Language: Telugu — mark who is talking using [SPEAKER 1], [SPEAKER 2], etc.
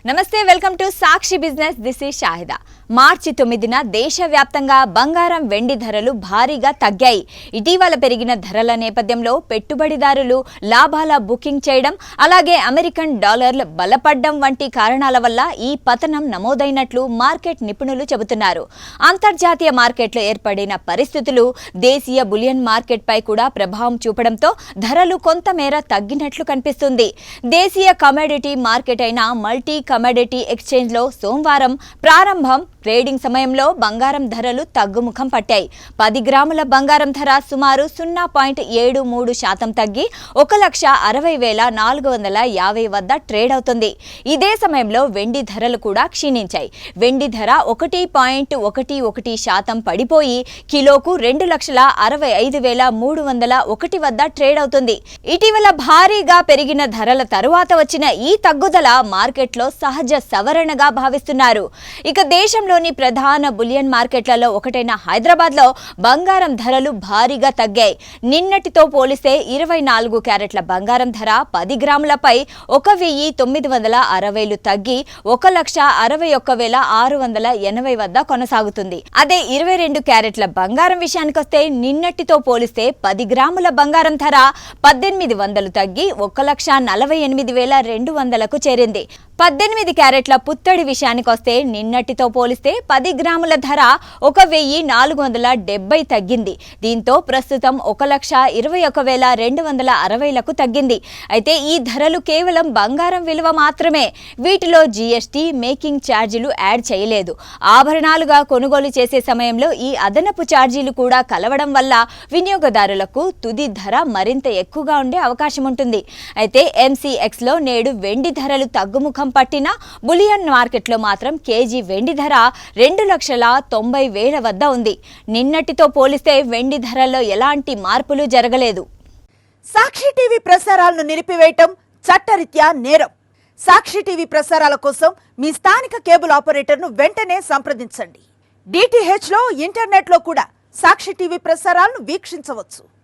[SPEAKER 1] నమస్తే welcome to Sakshi business this is Shahida మార్చి 9న దేశవ్యాప్తంగా బంగారం వెండి ధరలు భారీగా తగ్గాయి. ఇటీవల పెరిగిన ధరల నేపథ్యంలో పెట్టుబడిదారులు లాభాల బుకింగ్ చేయడం అలాగే అమెరికన్ డాలర్లు బలపడడం వంటి కారణాల వల్ల ఈ పతనం నమోదైనట్లు మార్కెట్ నిపుణులు చెబుతున్నారు. అంతర్జాతీయ మార్కెట్లో ఏర్పడిన పరిస్థితులు దేశీయ బులియన్ మార్కెట్ పై కూడా ప్రభావం చూపడంతో ధరలు కొంతమేర తగ్గినట్లు కనిపిస్తుంది. దేశీయ కమోడిటీ మార్కెట్ అయిన మల్టీ కమోడిటీ ఎక్స్చేంజ్ లో సోమవారం ప్రారంభం ట్రేడింగ్ సమయంలో బంగారం ధరలు తగ్గుముఖం పట్టాయి. 10 గ్రాముల బంగారం ధర సుమారు 0.73% తగ్గి 1,60,450 వద్ద ట్రేడ్ అవుతుంది. ఇదే సమయంలో వెండి ధరలు కూడా క్షీణించాయి. వెండి ధర 1.11% పడిపోయి కిలోకు 2,65,301 వద్ద ట్రేడ్ అవుతుంది. ఇటీవల భారీగా పెరిగిన ధరల తరువాత వచ్చిన ఈ తగ్గుదల మార్కెట్లో సహజ సవరణగా భావిస్తున్నారు. ఇక దేశంలోని ప్రధాన బులియన్ మార్కెట్లలో ఒకటైన హైదరాబాద్ లో బంగారం ధరలు భారీగా తగ్గాయి. నిన్నటితో పోలిస్తే 24 క్యారెట్ల బంగారం ధర 10 గ్రాములపై 1,960 తగ్గి 1,61,680 వద్ద కొనసాగుతుంది. అదే 22 క్యారెట్ల బంగారం విషయానికొస్తే నిన్నటితో పోలిస్తే 10 గ్రాముల బంగారం ధర 1,800 తగ్గి 1,48,200కు చేరింది. 18 క్యారెట్ల పుత్తడి విషయానికొస్తే నిన్నటితో పోలిస్తే 10 గ్రాముల ధర 1,470 తగ్గింది. దీంతో ప్రస్తుతం 1,21,260లకు తగ్గింది. అయితే ఈ ధరలు కేవలం బంగారం విలువ మాత్రమే. వీటిలో జీఎస్టీ, మేకింగ్ ఛార్జీలు యాడ్ చేయలేదు. ఆభరణాలుగా కొనుగోలు చేసే సమయంలో ఈ అదనపు ఛార్జీలు కూడా కలవడం వల్ల వినియోగదారులకు తుది ధర మరింత ఎక్కువగా ఉండే అవకాశం ఉంటుంది. అయితే ఎంసీఎక్స్ లో నేడు వెండి ధరలు తగ్గుముఖం పట్టిన బులియన్ మార్కెట్లో మాత్రం కేజీ వెండి ధర 2,90,000 వద్ద ఉంది. నిన్నటితో పోలిస్తే వెండి ధరల్లో ఎలాంటి మార్పులు జరగలేదు.
[SPEAKER 2] సాక్షి టీవీ ప్రసారాలను నిలిపివేయటం చట్టరీత్యా నేరం. సాక్షి టీవీ ప్రసారాల కోసం మీ స్థానిక కేబుల్ ఆపరేటర్ను వెంటనే సంప్రదించండి. డిటిహెచ్ లో ఇంటర్నెట్ లో కూడా సాక్షి టీవీ ప్రసారాలను వీక్షించవచ్చు.